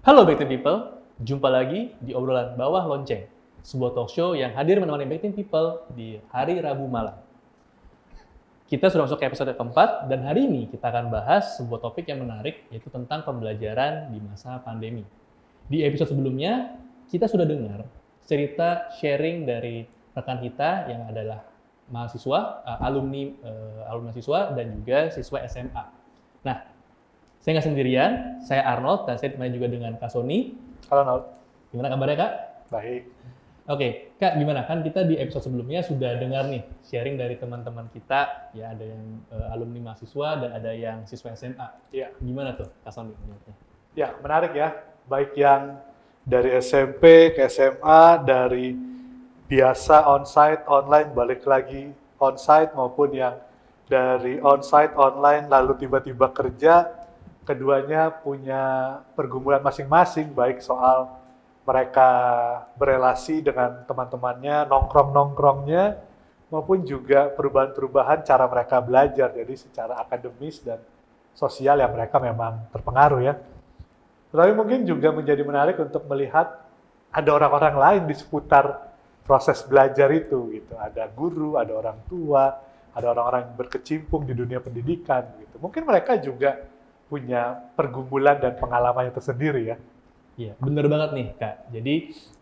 Halo Back Team People, jumpa lagi di obrolan bawah lonceng, sebuah talk show yang hadir menemani Back Team People di hari Rabu malam. Kita sudah masuk ke episode keempat, dan hari ini kita akan bahas sebuah topik yang menarik, yaitu tentang pembelajaran di masa pandemi. Di episode sebelumnya, kita sudah dengar cerita sharing dari rekan kita yang adalah mahasiswa, alumni mahasiswa, dan juga siswa SMA. Nah, saya nggak sendirian, saya Arnold, dan saya ditemani juga dengan Kak Sony. Halo Arnold. Gimana kabarnya Kak? Baik. Oke, Kak gimana? Kan kita di episode sebelumnya sudah dengar nih sharing dari teman-teman kita, ya ada yang alumni mahasiswa dan ada yang siswa SMA. Iya. Gimana tuh Kak Sony? Ya, menarik ya. Baik yang dari SMP ke SMA, dari biasa onsite, online, balik lagi onsite, maupun yang dari onsite, online, lalu tiba-tiba kerja. Keduanya punya pergumulan masing-masing, baik soal mereka berelasi dengan teman-temannya, nongkrong-nongkrongnya, maupun juga perubahan-perubahan cara mereka belajar, jadi secara akademis dan sosial yang mereka memang terpengaruh ya. Tetapi mungkin juga menjadi menarik untuk melihat ada orang-orang lain di seputar proses belajar itu, gitu. Ada guru, ada orang tua, ada orang-orang yang berkecimpung di dunia pendidikan, gitu. Mungkin mereka juga punya pergumulan dan pengalamannya tersendiri ya. Iya, bener banget nih Kak. Jadi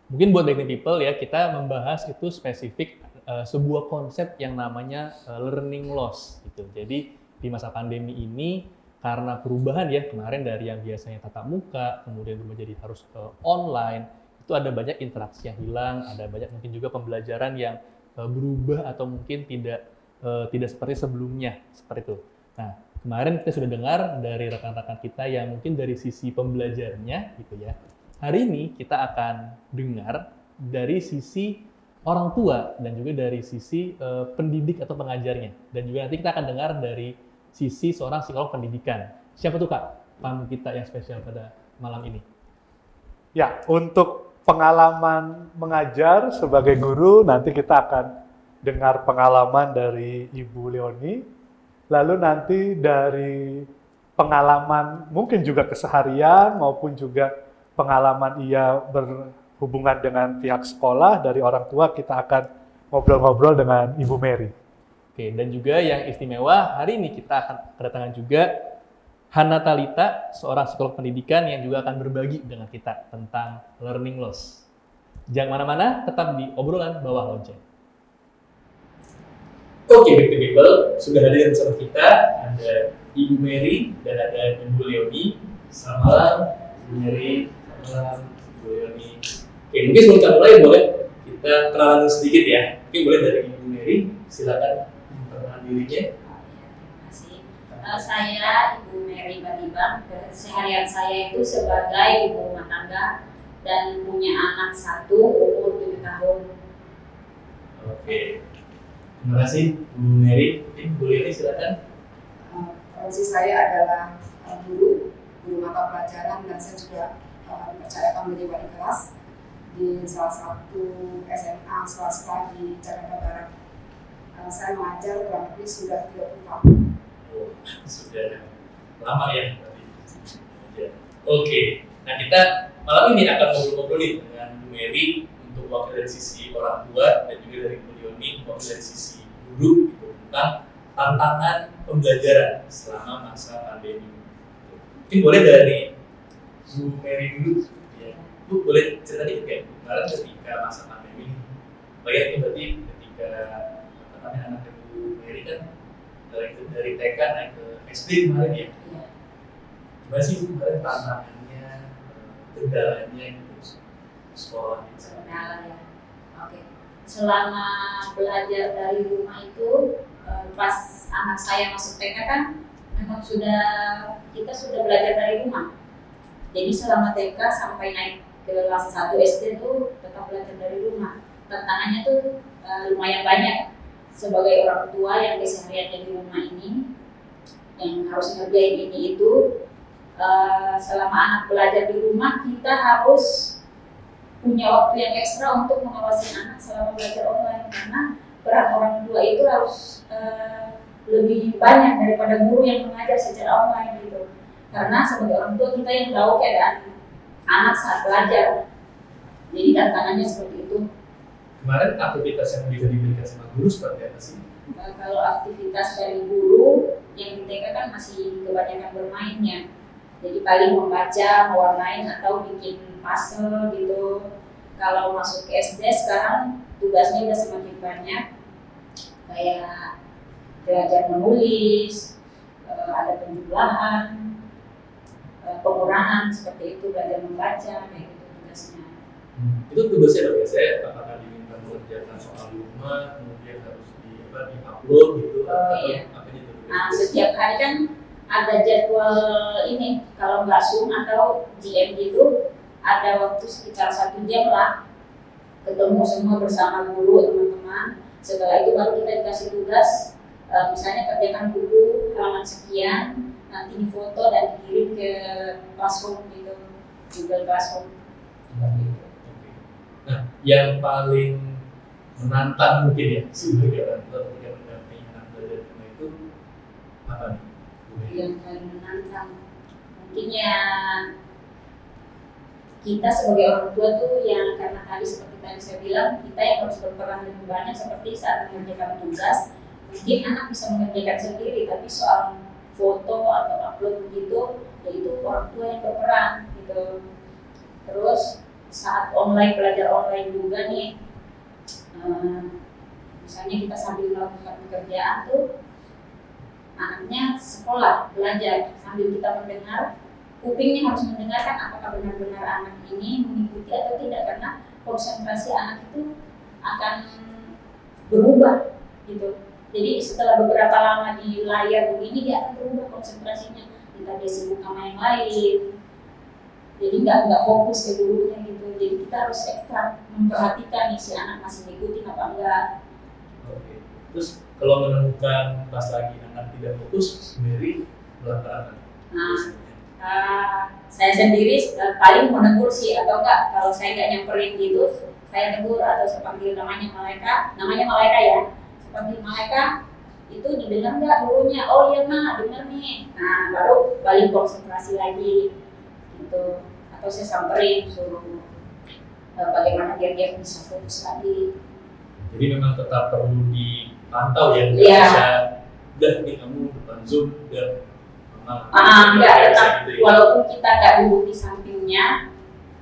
mungkin buat Back Team People ya, kita membahas itu spesifik sebuah konsep yang namanya learning loss gitu. Jadi di masa pandemi ini karena perubahan ya, kemarin dari yang biasanya tatap muka, kemudian menjadi harus online, itu ada banyak interaksi yang hilang, ada banyak mungkin juga pembelajaran yang berubah atau mungkin tidak seperti sebelumnya, seperti itu. Nah, kemarin kita sudah dengar dari rekan-rekan kita yang mungkin dari sisi pembelajarnya gitu ya. Hari ini kita akan dengar dari sisi orang tua dan juga dari sisi pendidik atau pengajarnya. Dan juga nanti kita akan dengar dari sisi seorang psikolog pendidikan. Siapa tuh Kak tamu kita yang spesial pada malam ini? Ya, untuk pengalaman mengajar sebagai guru, nanti kita akan dengar pengalaman dari Ibu Leonie. Lalu nanti dari pengalaman mungkin juga keseharian maupun juga pengalaman ia berhubungan dengan pihak sekolah, dari orang tua kita akan ngobrol-ngobrol dengan Ibu Mary. Oke, dan juga yang istimewa hari ini kita akan kedatangan juga Hana Talita, seorang psikolog pendidikan yang juga akan berbagi dengan kita tentang learning loss. Jangan mana-mana, tetap di obrolan bawah lonceng. Oke, Back to People, sudah hadir bersama kita, ada Ibu Mary dan ada Ibu Leonie. Selamat malam, Ibu Mary. Selamat malam, Ibu Leonie. Oke, mungkin sebelum kita mulai boleh kita kenalan sedikit ya. Mungkin boleh dari Ibu Mary, silakan memperkenalkan dirinya. Terima kasih. Saya Ibu Mary Batibang. Keseharian saya itu sebagai ibu rumah tangga dan punya anak satu umur 7 tahun. Oke. Terima kasih, Bu Mary. Bu Leonie, silakan. Profesi saya adalah guru mata pelajaran, dan saya juga dipercayakan menjadi wali kelas di salah satu SMA swasta di Jakarta Barat. Saya mengajar kurang lebih sudah 30 tahun. Oh, sudah lama ya. Oke. Nah, kita malam ini akan ngobrol-ngobrol nih dengan Bu Mary untuk wakil dari sisi orang tua dan juga dari Bu Leonie wakil dari sisi guru gitu, tentang tantangan pembelajaran selama masa pandemi. Mungkin boleh dari Bu Mary dulu ya. Bu boleh cerita dikit kayak kemarin ketika masa pandemi, bayangin berarti ketika anak Bu Mary kan dari TK naik ke SD kemarin ya. Gimana sih Bu kemarin tantangannya, kendalanya gitu sekolah gitu? Kendala ya. Oke. Selama belajar dari rumah itu, pas anak saya masuk TK kan, memang kita sudah belajar dari rumah. Jadi selama TK sampai naik ke kelas 1 SD itu tetap belajar dari rumah. Tantangannya tuh lumayan banyak. Sebagai orang tua yang kesehariannya di rumah ini, yang harus ngerjain ini itu, selama anak belajar di rumah, kita harus punya waktu yang ekstra untuk mengawasi anak selama belajar online, karena peran orang tua itu harus lebih banyak daripada guru yang mengajar secara online gitu. Karena sebagai orang tua kita yang tahu keadaan anak saat belajar. Jadi tantangannya seperti itu. Kemarin aktivitas yang bisa diberikan sama guru seperti apa sih? Kalau aktivitas dari guru yang di TK kan masih kebanyakan bermain ya. Jadi paling membaca, mewarnain atau bikin puzzle gitu. Kalau masuk ke SD sekarang tugasnya udah semakin banyak. Kayak belajar menulis, ada penjumlahan, pengurangan seperti itu, belajar membaca kayak gitu tugasnya. Itu tugasnya apa biasanya? Apakah diminta mengerjakan soal rumah, kemudian harus di-upload gitu? Iya. Apa gitu? Nah, setiap hari kan ada jadwal ini, kalau nggak Zoom atau GM gitu, ada waktu sekitar 1 jam lah ketemu semua bersama guru, teman-teman. Setelah itu baru kita dikasih tugas, misalnya kerjakan buku halaman sekian, nanti difoto dan dikirim ke Classroom gitu, Google Classroom. Nah, yang paling menantang mungkin ya sebagai orang tua ketika mendampingi anak belajar di rumah itu apa nih? Yang paling menantang mungkin ya kita sebagai orang tua tuh yang karena tadi seperti tadi saya bilang kita yang harus berperan lebih banyak seperti saat mengerjakan tugas. Mungkin anak bisa mengerjakan sendiri, tapi soal foto atau upload begitu yaitu orang tua yang berperan gitu. Terus saat online, belajar online juga nih, misalnya kita sambil melakukan pekerjaan tuh anaknya sekolah belajar sambil kita mendengar, kupingnya harus mendengarkan apakah benar-benar anak ini mengikuti atau tidak, karena konsentrasi anak itu akan berubah gitu. Jadi setelah beberapa lama di layar begini dia akan berubah konsentrasinya, entah dia sibuk sama yang lain, jadi nggak fokus ke gurunya gitu. Jadi kita harus ekstra memperhatikan nih si anak masih ngikutin apa enggak. Oke. Terus kalau menemukan pas lagi anak tidak fokus sendiri melakukan apa? Saya sendiri paling menegur sih, atau enggak kalau saya nggak nyamperin gitu, saya tegur atau saya panggil namanya Malaika ya. Saya panggil Malaika, itu didengar nggak gurunya? Oh iya Ma, dengar nih. Nah baru balik konsentrasi lagi gitu. Atau saya samperin suruh bagaimana biar dia bisa fokus lagi. Jadi memang tetap perlu dipantau ya. Iya. Bisa udah nih kamu depan Zoom udah Enggak, tetap gitu ya. Walaupun kita nggak duduk di sampingnya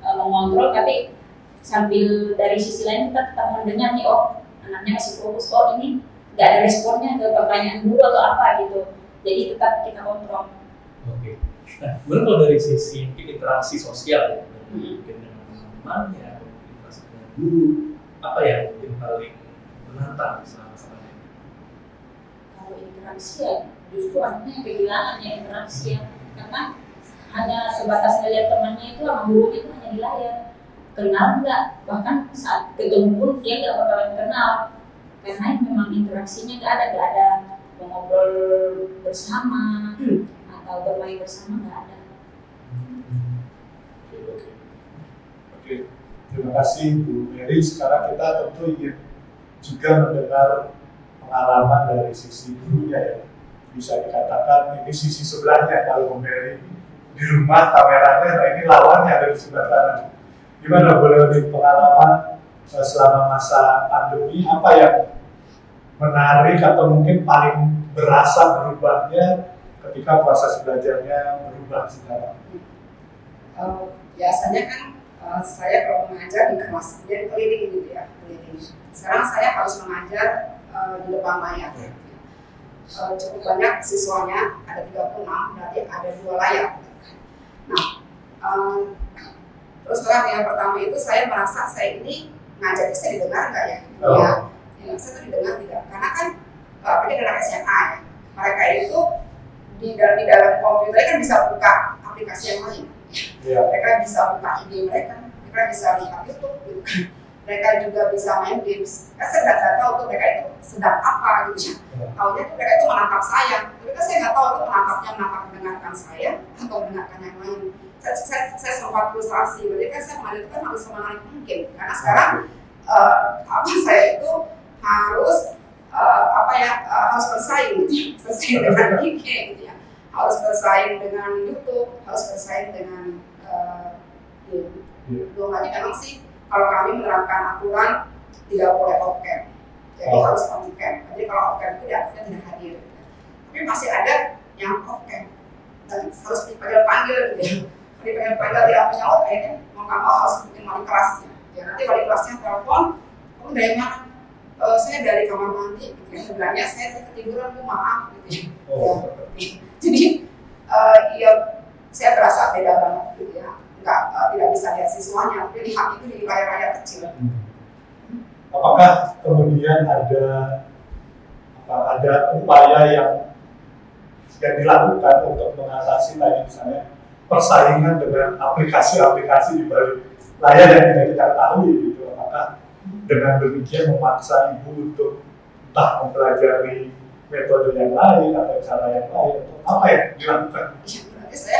mengontrol, tapi sambil dari sisi lain kita tetap mendengar nih, oh anaknya masih fokus, oh ini nggak ada responnya ke pertanyaan guru atau apa gitu. Jadi tetap kita kontrol. Oke. Nah, kemudian kalau dari sisi mungkin interaksi sosial ya, mungkin dengan teman-temannya, interaksi dengan guru, apa yang mungkin paling menantang selama ini? Kalau interaksi ya justru anaknya yang kehilangan ya interaksi ya, karena hanya sebatas ngeliat temannya itu sama gurunya itu hanya di layar, kenal nggak, bahkan saat ketemu pun dia nggak bakalan kenal karena memang interaksinya nggak ada ngobrol bersama atau bermain bersama, nggak ada. Oke, terima kasih Bu Mary. Sekarang kita tentu ingin juga mendengar pengalaman dari sisi gurunya ya. Bisa dikatakan ini sisi sebelahnya kalau Bu Mary di rumah kameranya, nah ini lawannya ada di sebelah kanan. Gimana boleh lebih pengalaman selama masa pandemi, apa yang menarik atau mungkin paling berasa berubahnya ketika proses belajarnya berubah sekarang? Biasanya kan saya kalau mengajar di kelas jadi keliling gitu ya, keliling. Sekarang saya harus mengajar di depan layar. Cukup banyak siswanya, ada 36, berarti ada 2 layar. Nah, terus terang yang pertama itu saya merasa saya ini ngajar itu saya didengar nggak ya? Ya, saya tuh didengar tidak, karena kan ini anak SMA ya, mereka itu di dalam komputer kan bisa buka aplikasi yang lain. Mereka bisa buka IG mereka bisa lihat YouTube gitu kan. Mereka juga bisa main games. Saya nggak tahu tuh mereka itu sedang apa gitu ya. Taunya tuh mereka itu menangkap saya. Tapi kan saya nggak tahu tuh menangkap mendengarkan saya atau mendengarkan yang lain. Saya sempat frustrasi. Berarti kan saya mengajar itu kan harus semenarik mungkin. Karena sekarang saya itu harus harus bersaing gitu ya. Bersaing dengan IG gitu ya. Harus bersaing dengan YouTube, harus bersaing dengan Belum lagi memang sih kalau kami menerapkan aturan tidak boleh off cam, jadi harus on cam. Jadi kalau off cam itu artinya tidak hadir. Tapi masih ada yang off cam dan harus dipanggil-panggil gitu ya. Dipanggil-panggil tidak menyaut, akhirnya mau nggak mau harus bikin wali kelasnya. Ya nanti wali kelasnya telepon, kamu dari mana? Saya dari kamar mandi, gitu ya. Sebenarnya saya ketiduran, maaf, gitu ya. Jadi ya saya berasa beda banget, gitu ya. Tidak bisa lihat siswanya, tapi lihat itu di layar-layar kecil. Apakah kemudian ada upaya yang dilakukan untuk mengatasi tadi misalnya persaingan dengan aplikasi-aplikasi di balik layar yang tidak kita ketahui gitu? Apakah dengan demikian memaksa ibu untuk entah mempelajari metode yang lain atau cara yang lain, atau apa yang dilakukan? Ya, berarti saya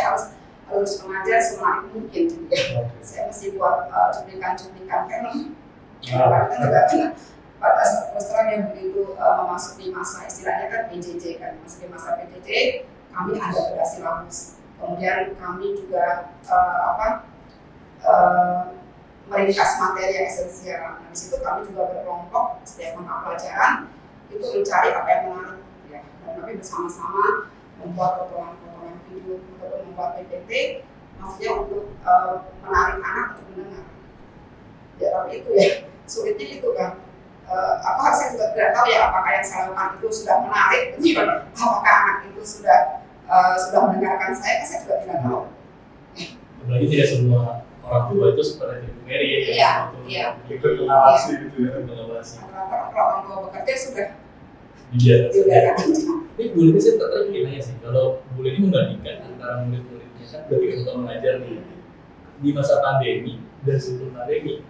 harus mengajar semenarik mungkin. Ya. Saya mesti buat cuplikan-cuplikan film. Karena juga pada terus terang yang begitu memasuki masa istilahnya kan PJJ kan, memasuki masa PJJ kami ada adaptasi lapus. Kemudian kami juga meringkas materi yang esensial. Nah, di situ kami juga berkelompok setiap mata pelajaran itu mencari apa yang menarik, ya. Dan kami bersama-sama membuat potongan-potongan video atau membuat PPT, maksudnya untuk menarik anak untuk mendengar. Ya tapi itu ya sulitnya itu kan. Apa saya juga tidak tahu ya apakah yang saya lakukan itu sudah menarik, apakah anak itu sudah mendengarkan saya juga tidak tahu. Apalagi tidak semua orang tua itu seperti Ibu Mary ya. Iya. Ikut mengawasi gitu ya. Mengawasi. Rata-rata kalau orang tua bekerja sudah Dibiarkan. Ini Bu Lini saya tertarik nanya sih, kalau Bu Lini membandingkan antara murid-muridnya kan dari ketika mengajar nih di masa pandemi dan sebelum pandemi,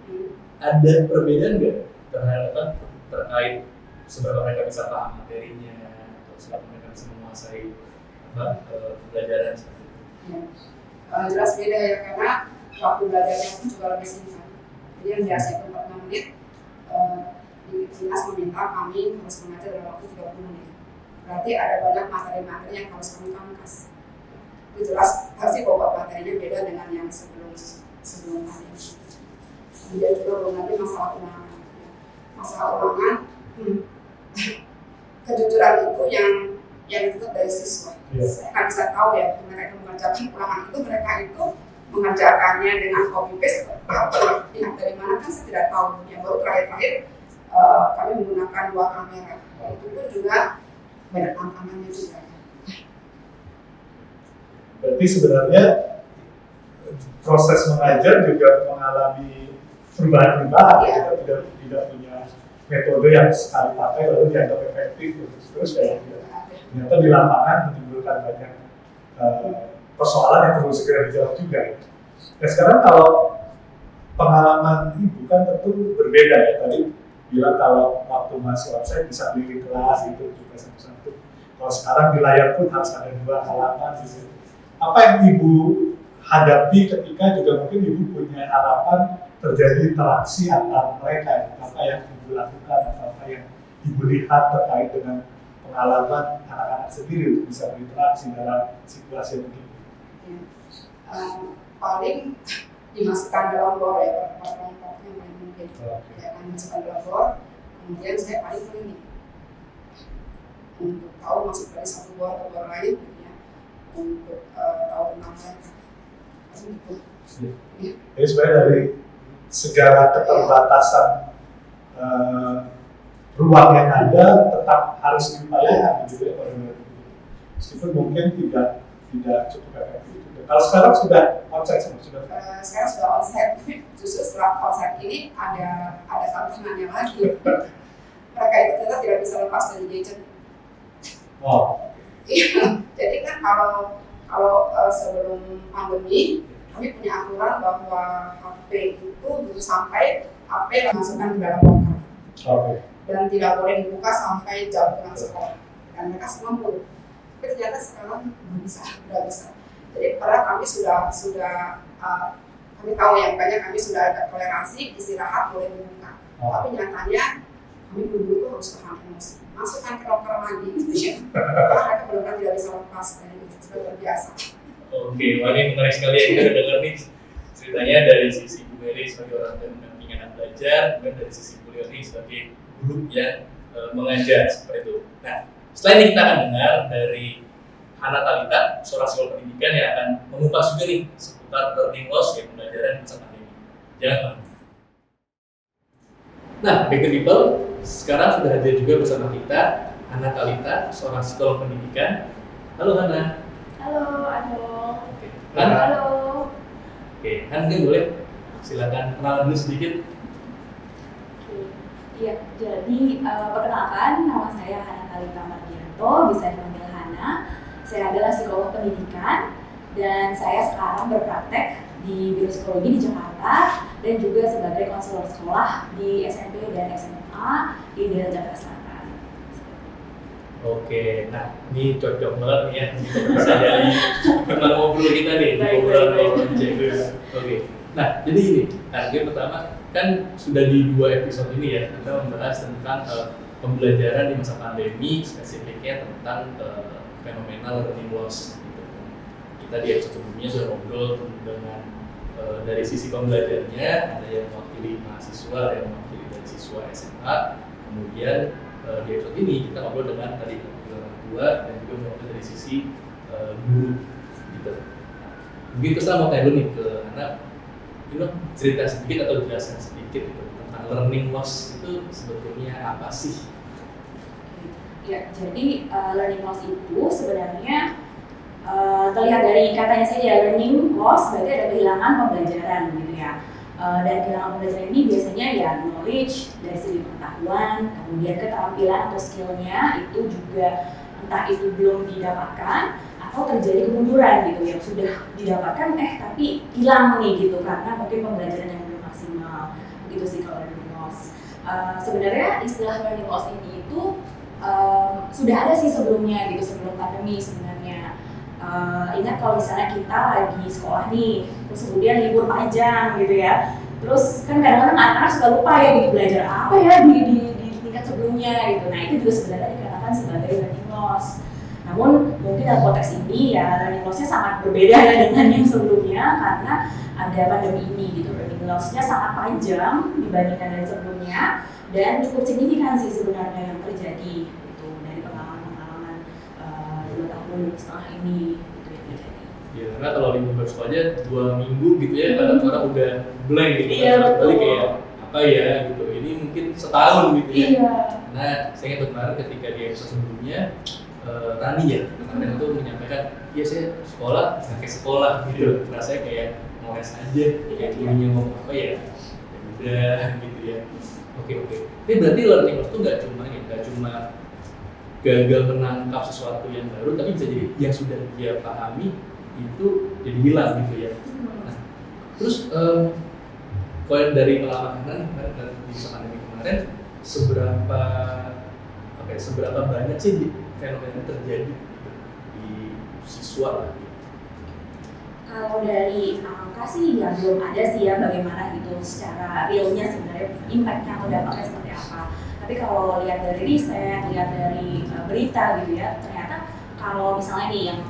ada perbedaan nggak terkait seberapa mereka bisa paham materinya atau seberapa mereka bisa menguasai pembelajaran seperti itu? Jelas beda ya, karena waktu belajarnya pun juga lebih singkat. Jadi yang biasa itu 45 menit, di Dinas meminta kami harus mengajar dalam waktu 30 menit. Berarti ada banyak materi-materi yang harus kami pangkas. Itu jelas pasti bobot materinya beda dengan yang sebelum pandemi. Kemudian juga belum lagi masalah ulangan. Masalah ulangan, kejujuran itu yang dituntut dari siswa. Saya nggak bisa tahu ya mereka itu mengerjakan ulangan itu, mereka itu mengerjakannya dengan copy paste atau pihak dari mana kan saya tidak tahu. Yang baru terakhir kami menggunakan 2 kamera. Itu pun juga banyak tantangannya juga. Berarti sebenarnya proses mengajar juga mengalami perubahan-perubahan. Ya. Kita tidak punya metode yang sekali pakai lalu dianggap efektif terus kayak gitu. Ternyata di lapangan menimbulkan banyak persoalan yang perlu segera dijawab juga. Nah sekarang kalau pengalaman ibu kan tentu berbeda ya, tadi bilang kalau waktu masih website bisa pilih kelas itu juga satu-satu. Kalau sekarang di layar pun harus ada 2 halaman gitu. Apa yang ibu hadapi ketika juga mungkin ibu punya harapan terjadi interaksi antar mereka, apa yang ibu lakukan atau apa yang ibu lihat terkait dengan pengalaman anak-anak sendiri untuk bisa berinteraksi dalam situasi yang begini? Paling dimasukkan dalam bor ya, kelompoknya mungkin ya, dimasukkan dalam bor. Kemudian saya paling klinik untuk tahu masuk dari satu bor ke bor lain, ya, untuk tahu tentang mereka. Jadi sebenarnya dari segala keterbatasan ruang yang ada tetap harus diupayakan gitu ya, meskipun mungkin tidak cukup efektif. Kalau sekarang sudah onsite sudah. Sekarang sudah onsite, justru setelah onsite ini ada tantangannya lagi. Mereka itu ternyata tidak bisa lepas dari gadget. Oh. Jadi kan kalau sebelum pandemi kami punya aturan bahwa HP itu dulu sampai HP dimasukkan ke dalam locker. Okay. Dan tidak boleh dibuka sampai jam pulang sekolah. Dan mereka semua muluk. Tapi ternyata sekarang tidak bisa. Jadi padahal kami sudah kami tahu ya, makanya kami sudah ada toleransi istirahat boleh dibuka. Tapi nyatanya kami dulu itu harus tahan emosi. Masukkan ke locker lagi gitu ya. Karena mereka benar-benar tidak bisa lepas dari itu, sudah terbiasa. Oke, wah ini menarik sekali ya kita dengar nih ceritanya dari sisi Bu sebagai orang tua yang mendampingi anak belajar, kemudian dari sisi beliau ini sebagai guru yang mengajar seperti itu. Nah, setelah ini kita akan dengar dari Hana Talita, seorang psikolog pendidikan yang akan mengupas juga nih seputar learning loss ya, pembelajaran di masa pandemi. Jangan lupa. Nah, back to people, sekarang sudah hadir juga bersama kita Hana Talita, seorang psikolog pendidikan. Halo Hana. Halo, halo. Oke. Han, Halo. oke, Han mungkin boleh silakan kenalan dulu sedikit. Iya, jadi perkenalkan, nama saya Hana Talita Mardianto, bisa dipanggil Hana. Saya adalah psikolog pendidikan dan saya sekarang berpraktek di Biro Psikologi di Jakarta dan juga sebagai konselor sekolah di SMP dan SMA di daerah Jakarta Selatan. Oke, nah ini cocok banget nih ya untuk bisa dari teman ngobrol kita nih, Baik, ngobrol baik, baik. Jagus. Oke, nah jadi ini, target pertama kan sudah di 2 episode ini ya, kita membahas tentang pembelajaran di masa pandemi, spesifiknya tentang fenomena learning loss. Gitu. Kita di episode sebelumnya sudah ngobrol dengan dari sisi pembelajarnya, ada yang mewakili mahasiswa, ada yang mewakili dari siswa SMA, kemudian di episode ini kita ngobrol dengan tadi orang tua dan juga ngobrol dari sisi guru gitu. Nah, mungkin terus mau tanya dulu nih ke anak, cerita sedikit atau jelaskan sedikit gitu, tentang learning loss itu sebetulnya apa sih? Ya, jadi learning loss itu sebenarnya terlihat dari katanya saja, learning loss berarti ada kehilangan pembelajaran gitu ya. Dan kehilangan pembelajaran ini biasanya ya knowledge dari segi pengetahuan, kemudian keterampilan atau skillnya itu juga entah itu belum didapatkan atau terjadi kemunduran gitu yang sudah didapatkan tapi hilang nih gitu karena mungkin pembelajaran yang belum maksimal. Begitu sih kalau learning loss. Sebenarnya istilah learning loss ini itu sudah ada sih sebelumnya gitu, sebelum pandemi sebenarnya. Ingat kalau misalnya kita lagi sekolah nih, terus kemudian libur panjang gitu ya, terus kan kadang-kadang anak-anak suka lupa ya gitu belajar apa ya di tingkat sebelumnya gitu. Nah itu juga sebenarnya dikatakan sebagai learning loss. Namun mungkin dalam konteks ini ya learning loss-nya sangat berbeda ya dengan yang sebelumnya karena ada pandemi ini gitu. Learning loss-nya sangat panjang dibandingkan dari sebelumnya dan cukup signifikan sih sebenarnya yang terjadi gitu dari pengalaman-pengalaman 2 tahun setelah ini gitu yang terjadi. Ya karena kalau libur bersekolah aja 2 minggu gitu ya, kadang orang udah blank gitu. Iya, kan. Berarti betul. kayak apa ya gitu. Ini mungkin setahun gitu ya. Iya. Karena saya ingat kemarin ketika di episode sebelumnya Rani ya kemarin itu menyampaikan, ya saya sekolah nggak kayak sekolah gitu. Rasanya kayak ngeles aja, kayak gurunya ngomong apa ya udah gitu ya. Oke. Tapi berarti learning loss itu nggak cuma gagal menangkap sesuatu yang baru, tapi bisa jadi yang sudah dia pahami itu jadi hilang gitu ya. Nah, terus kalau dari pengalaman kemarin di pandemi kemarin, seberapa banyak sih fenomena ini terjadi di siswa lah? Kalau dari angka sih ya belum ada sih ya bagaimana gitu secara realnya sebenarnya impact-nya atau dampaknya seperti apa. Tapi kalau lihat dari riset, lihat dari berita gitu ya, ternyata kalau misalnya nih yang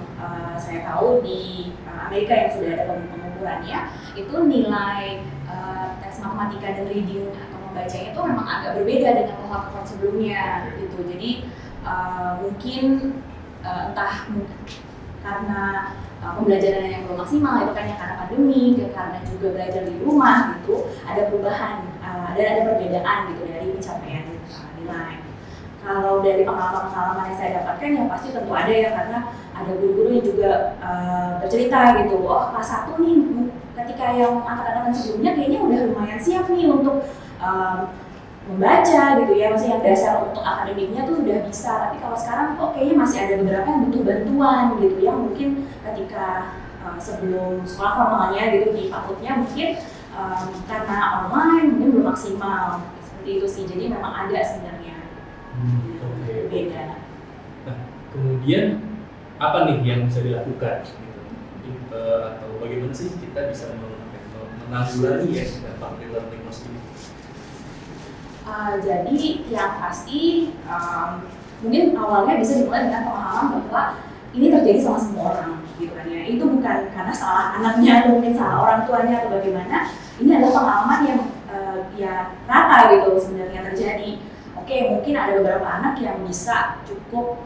saya tahu di Amerika yang sudah ada pengukurannya, itu nilai tes matematika dan reading atau membacanya itu memang agak berbeda dengan cohort-cohort sebelumnya gitu. Jadi mungkin entah karena pembelajaran yang belum maksimal itu kan ya karena pandemi, karena juga belajar di rumah gitu, ada perubahan dan ada perbedaan gitu dari pencapaian nilai. Kalau dari pengalaman-pengalaman yang saya dapatkan ya pasti tentu ada ya karena ada guru-guru yang juga bercerita gitu, oh kelas 1 nih ketika yang angkatan-angkatan sebelumnya kayaknya udah lumayan siap nih untuk membaca gitu ya, maksudnya yang dasar untuk akademiknya tuh udah bisa, tapi kalau sekarang kok kayaknya masih ada beberapa yang butuh bantuan gitu yang mungkin ketika sebelum sekolah formalnya gitu di fakultasnya mungkin karena online mungkin belum maksimal seperti itu sih, jadi memang ada sebenarnya beda. Nah kemudian apa nih yang bisa dilakukan gitu? Atau bagaimana sih kita bisa menanggulangi ya dampak dari learning loss ini? Jadi yang pasti mungkin awalnya bisa dimulai dengan pemahaman bahwa ini terjadi sama semua orang gitu kan ya. Itu bukan karena salah anaknya atau mungkin salah orang tuanya atau bagaimana. Ini adalah pengalaman yang ya rata gitu sebenarnya terjadi. Oke, mungkin ada beberapa anak yang bisa cukup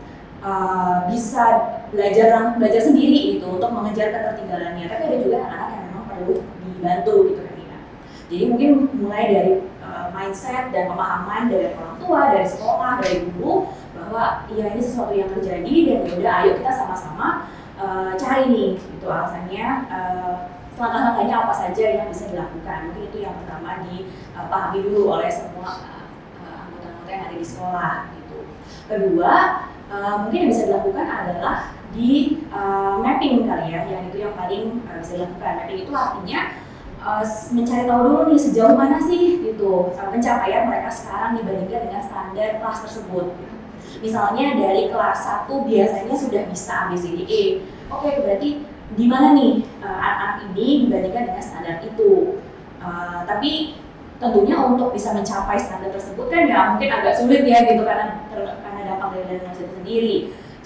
bisa belajar sendiri gitu untuk mengejar ketertinggalannya. Tapi ada juga anak-anak yang memang perlu dibantu gitu kan ya. Jadi mungkin mulai dari mindset dan pemahaman dari orang tua, dari sekolah, dari guru bahwa ya ini sesuatu yang terjadi dan yaudah ayo kita sama-sama cari nih gitu alasannya. Langkah-langkahnya apa saja yang bisa dilakukan. Mungkin itu yang pertama dipahami dulu oleh semua anggota-anggota yang ada di sekolah gitu. Kedua, mungkin yang bisa dilakukan adalah di mapping kali ya, yang itu yang paling bisa dilakukan. Mapping itu artinya mencari tahu dulu nih sejauh mana sih gitu pencapaian mereka sekarang dibandingkan dengan standar kelas tersebut. Misalnya dari kelas 1 biasanya sudah bisa ABCDE. Oke, berarti di mana nih anak-anak ini dibandingkan dengan standar itu. Tapi tentunya untuk bisa mencapai standar tersebut kan ya mungkin agak sulit ya gitu karena dampak dari dana itu sendiri.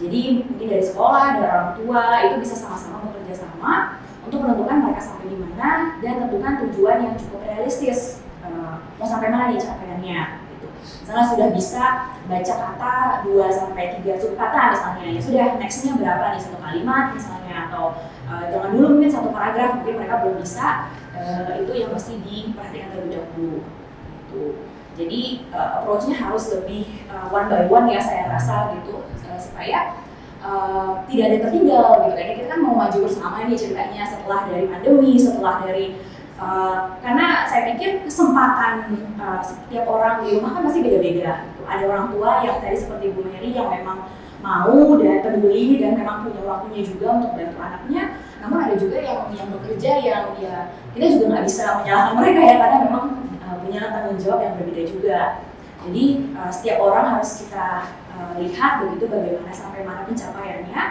Jadi mungkin dari sekolah, dari orang tua itu bisa sama-sama bekerja sama untuk menentukan mereka sampai di mana dan tentukan tujuan yang cukup realistis. Mau sampai mana nih capaiannya gitu. Misalnya sudah bisa baca kata 2 sampai 3 subkata misalnya, ya sudah nextnya berapa nih, 1 kalimat misalnya, atau jangan dulu mungkin 1 paragraf, mungkin mereka belum bisa, itu yang mesti diperhatikan terlebih dahulu gitu. Jadi approach-nya harus lebih one by one ya saya rasa gitu, supaya tidak ada yang tertinggal gitu. Kayaknya kita kan mau maju bersama nih ceritanya setelah dari pandemi, setelah dari karena saya pikir kesempatan setiap orang di rumah kan pasti beda-beda gitu. Ada orang tua yang tadi seperti Bu Mary yang memang mau dan peduli dan memang punya waktunya juga untuk bantu anaknya. Namun ada juga yang bekerja yang ya kita juga nggak bisa menyalahkan mereka ya karena memang punya tanggung jawab yang berbeda juga. Jadi setiap orang harus kita lihat begitu bagaimana sampai mana pencapaiannya,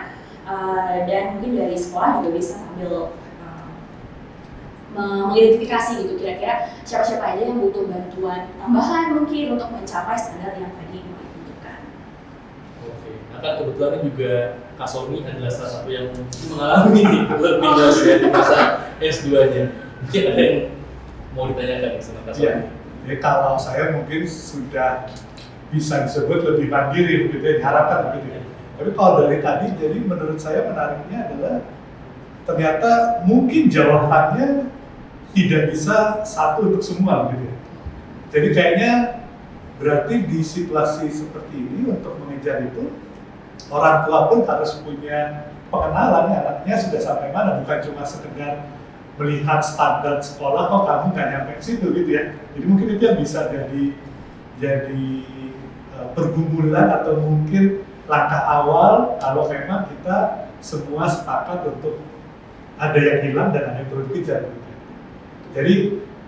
dan mungkin dari sekolah juga bisa sambil mengidentifikasi gitu kira-kira siapa-siapa aja yang butuh bantuan tambahan mungkin untuk mencapai standar yang tadi ditentukan. Oke, nah kan kebetulan juga Kak Sony adalah salah satu yang mengalami lebih dari masa S2-nya. Mungkin ada yang mau ditanyakan nih sama Kak Sony? Ya, jadi kalau saya mungkin sudah bisa disebut lebih mandiri begitu ya, diharapkan begitu ya. Tapi kalau dari tadi, jadi menurut saya menariknya adalah ternyata mungkin jawabannya tidak bisa satu untuk semua gitu ya. Jadi kayaknya berarti di situasi seperti ini untuk mengejar itu orang tua pun harus punya pengenalan anaknya sudah sampai mana, bukan cuma sekedar melihat standar sekolah kok kamu nggak nyampe ke situ gitu ya. Jadi mungkin itu yang bisa jadi pergumulan atau mungkin langkah awal kalau memang kita semua sepakat untuk ada yang hilang dan ada yang perlu dikejar. Gitu. Jadi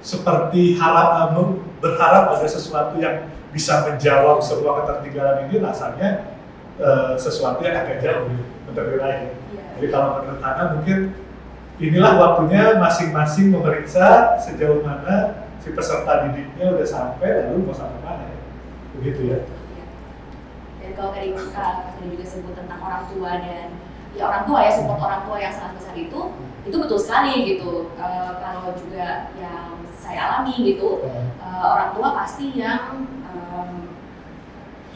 seperti berharap ada sesuatu yang bisa menjawab sebuah ketertinggalan ini rasanya sesuatu yang agak jauh untuk wilayah. Jadi kalau menurut Hana mungkin inilah waktunya masing-masing memeriksa sejauh mana si peserta didiknya udah sampai lalu mau sampai mana ya, begitu ya. Dan kalau tadi kita juga sebut tentang orang tua dan ya orang tua ya, support orang tua yang sangat besar itu betul sekali gitu. Kalau juga yang saya alami gitu, orang tua pasti yang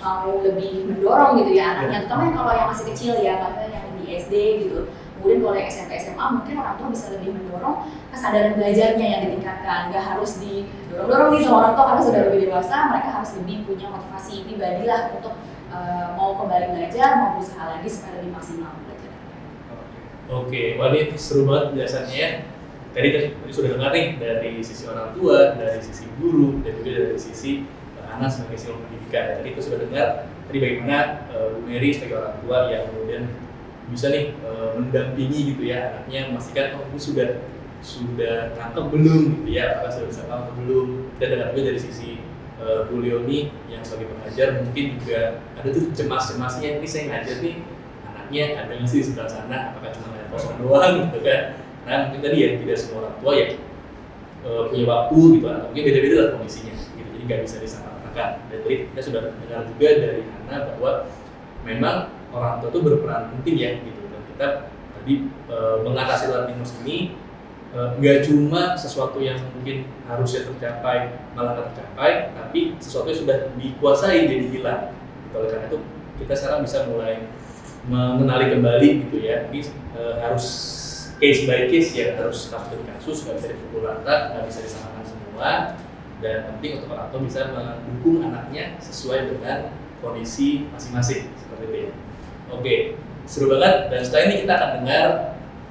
mau lebih mendorong gitu ya anaknya, terutama kalau yang masih kecil ya, bahkan yang di SD gitu. Kemudian kalau yang SMP SMA mungkin orang tua bisa lebih mendorong kesadaran belajarnya yang ditingkatkan, nggak harus didorong-dorong nih sama orang tua karena sudah lebih dewasa, mereka harus lebih punya motivasi pribadi lah untuk mau kembali belajar, mau berusaha lagi supaya lebih maksimal belajar. Oke, wah ini seru banget penjelasannya ya. Tadi sudah dengar nih dari sisi orang tua, dari sisi guru, dan juga dari sisi anak sebagai sisi pendidikan. Dan tadi itu sudah dengar tadi bagaimana Bu Mary sebagai orang tua yang kemudian bisa nih mendampingi gitu ya anaknya, memastikan ini sudah tangkap belum gitu ya, apakah sudah bisa paham atau belum. Dan dengar juga dari sisi Bu Leonie yang sebagai pengajar mungkin juga ada tuh cemas-cemasnya, ini saya ngajar nih anaknya ada nggak sih di sebelah sana, apakah cuma ngeliat kosong doang gitu kan. Nah mungkin tadi ya tidak semua orang tua ya punya waktu gitu, atau mungkin beda-beda lah kondisinya gitu, jadi nggak bisa disamaratakan. Dan tadi kita sudah dengar juga dari Hana bahwa memang orang tua itu berperan penting ya gitu, dan kita Jadi mengatasi learning loss ini nggak cuma sesuatu yang mungkin harusnya tercapai malah nggak tercapai, tapi sesuatu yang sudah dikuasai jadi hilang. Oleh karena itu kita sekarang bisa mulai mengenali kembali gitu ya. Ini harus case by case ya, harus kasus demi kasus, nggak bisa dipukul rata, nggak bisa disamakan semua. Dan penting untuk orang tua bisa mendukung anaknya sesuai dengan kondisi masing-masing seperti itu ya. Oke, seru banget. Dan setelah ini kita akan dengar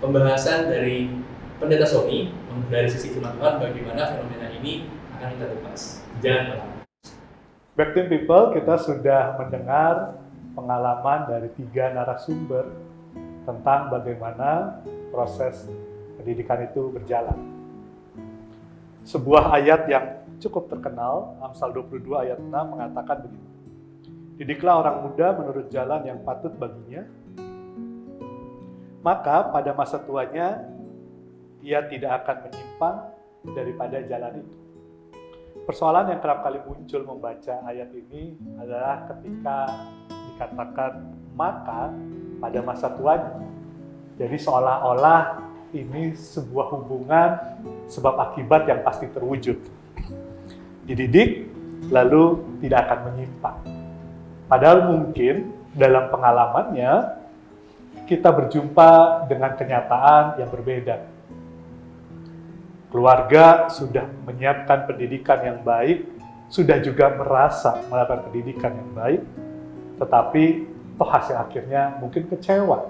pembahasan dari Pendeta Sony dari sisi firman Tuhan bagaimana fenomena ini akan kita kupas. Jangan kemana-mana. Back to People, kita sudah mendengar pengalaman dari 3 narasumber tentang bagaimana proses pendidikan itu berjalan. Sebuah ayat yang cukup terkenal, Amsal 22 ayat 6 mengatakan begini. Didiklah orang muda menurut jalan yang patut baginya, maka pada masa tuanya ia tidak akan menyimpang daripada jalan itu. Persoalan yang kerap kali muncul membaca ayat ini adalah ketika dikatakan maka pada masa tuanya. Jadi seolah-olah ini sebuah hubungan sebab akibat yang pasti terwujud. Dididik lalu tidak akan menyimpang. Padahal mungkin dalam pengalamannya kita berjumpa dengan kenyataan yang berbeda. Keluarga sudah menyiapkan pendidikan yang baik, sudah juga merasa melakukan pendidikan yang baik, tetapi toh hasil akhirnya mungkin kecewa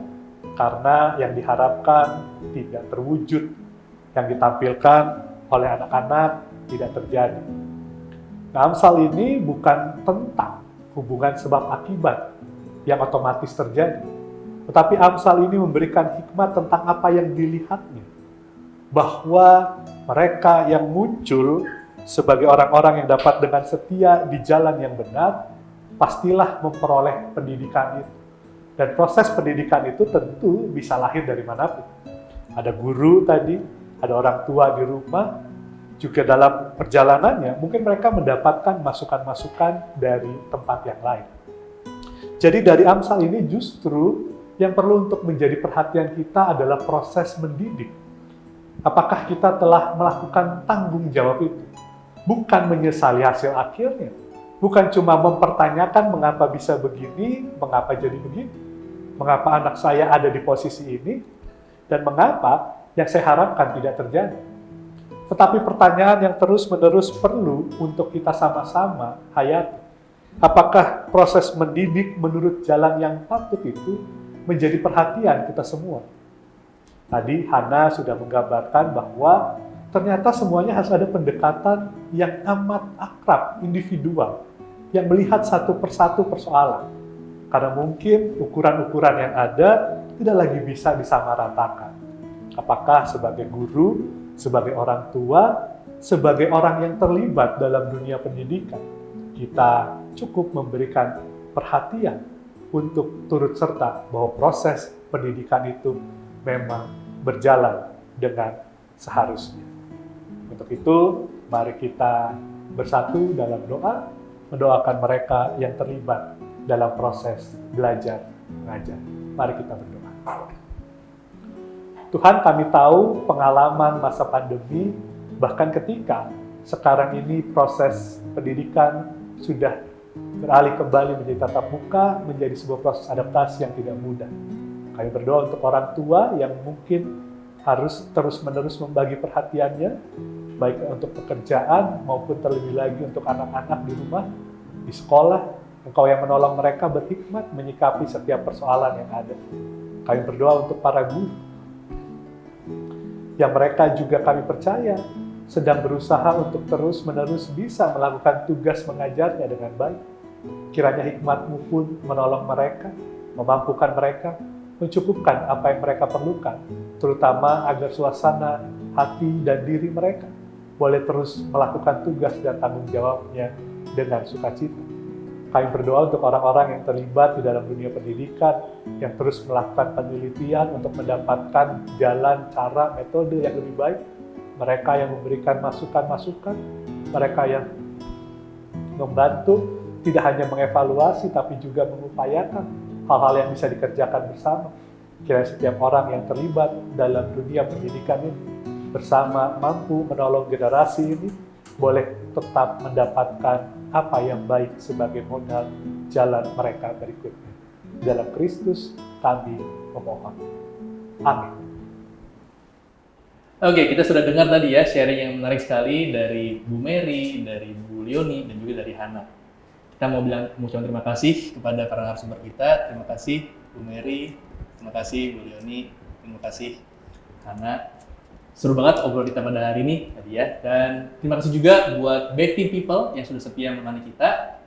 karena yang diharapkan tidak terwujud, yang ditampilkan oleh anak-anak tidak terjadi. Nah, Amsal ini bukan tentang hubungan sebab akibat yang otomatis terjadi, tetapi Amsal ini memberikan hikmat tentang apa yang dilihatnya, bahwa mereka yang muncul sebagai orang-orang yang dapat dengan setia di jalan yang benar, pastilah memperoleh pendidikan itu. Dan proses pendidikan itu tentu bisa lahir dari manapun. Ada guru tadi, ada orang tua di rumah, juga dalam perjalanannya mungkin mereka mendapatkan masukan-masukan dari tempat yang lain. Jadi dari Amsal ini justru yang perlu untuk menjadi perhatian kita adalah proses mendidik. Apakah kita telah melakukan tanggung jawab itu? Bukan menyesali hasil akhirnya. Bukan cuma mempertanyakan mengapa bisa begini, mengapa jadi begini. Mengapa anak saya ada di posisi ini, dan mengapa yang saya harapkan tidak terjadi. Tetapi pertanyaan yang terus-menerus perlu untuk kita sama-sama hayati. Apakah proses mendidik menurut jalan yang patut itu menjadi perhatian kita semua? Tadi Hana sudah menggambarkan bahwa ternyata semuanya harus ada pendekatan yang amat akrab, individual, yang melihat satu persatu persoalan. Karena mungkin ukuran-ukuran yang ada tidak lagi bisa disamaratakan. Apakah sebagai guru, sebagai orang tua, sebagai orang yang terlibat dalam dunia pendidikan, kita cukup memberikan perhatian untuk turut serta bahwa proses pendidikan itu memang berjalan dengan seharusnya. Untuk itu, mari kita bersatu dalam doa, mendoakan mereka yang terlibat dalam proses belajar mengajar. Mari kita berdoa. Tuhan, kami tahu pengalaman masa pandemi, bahkan ketika sekarang ini proses pendidikan sudah beralih kembali menjadi tatap muka, menjadi sebuah proses adaptasi yang tidak mudah. Kami berdoa untuk orang tua yang mungkin harus terus-menerus membagi perhatiannya, baik untuk pekerjaan maupun terlebih lagi untuk anak-anak di rumah, di sekolah. Engkau yang menolong mereka berhikmat menyikapi setiap persoalan yang ada. Kami berdoa untuk para guru, yang mereka juga kami percaya sedang berusaha untuk terus-menerus bisa melakukan tugas mengajarnya dengan baik. Kiranya hikmat-Mu pun menolong mereka, memampukan mereka, mencukupkan apa yang mereka perlukan, terutama agar suasana hati dan diri mereka boleh terus melakukan tugas dan tanggung jawabnya dengan sukacita. Kami berdoa untuk orang-orang yang terlibat di dalam dunia pendidikan, yang terus melakukan penelitian untuk mendapatkan jalan, cara, metode yang lebih baik. Mereka yang memberikan masukan-masukan, mereka yang membantu, tidak hanya mengevaluasi, tapi juga mengupayakan hal-hal yang bisa dikerjakan bersama. Kiranya setiap orang yang terlibat dalam dunia pendidikan ini bersama mampu menolong generasi ini boleh tetap mendapatkan apa yang baik sebagai modal jalan mereka berikutnya. Dalam Kristus kami memohon. Amin. Oke, kita sudah dengar tadi ya sharing yang menarik sekali dari Bu Mary, dari Bu Leonie, dan juga dari Hana. Kita mau mengucapkan terima kasih kepada para narasumber kita. Terima kasih Bu Mary, terima kasih Bu Leonie, terima kasih Hana. Seru banget obrolan kita pada hari ini tadi ya. Dan terima kasih juga buat Back Team People yang sudah setia menemani kita.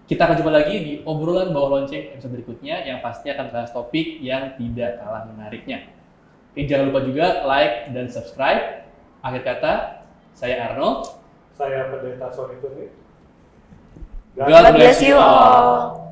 Kita akan jumpa lagi di obrolan bawah lonceng episode berikutnya yang pasti akan bahas topik yang tidak kalah menariknya. Jangan lupa juga like dan subscribe. Akhir kata, saya Arnold. Saya Pendeta Sony Tuni. God bless you all.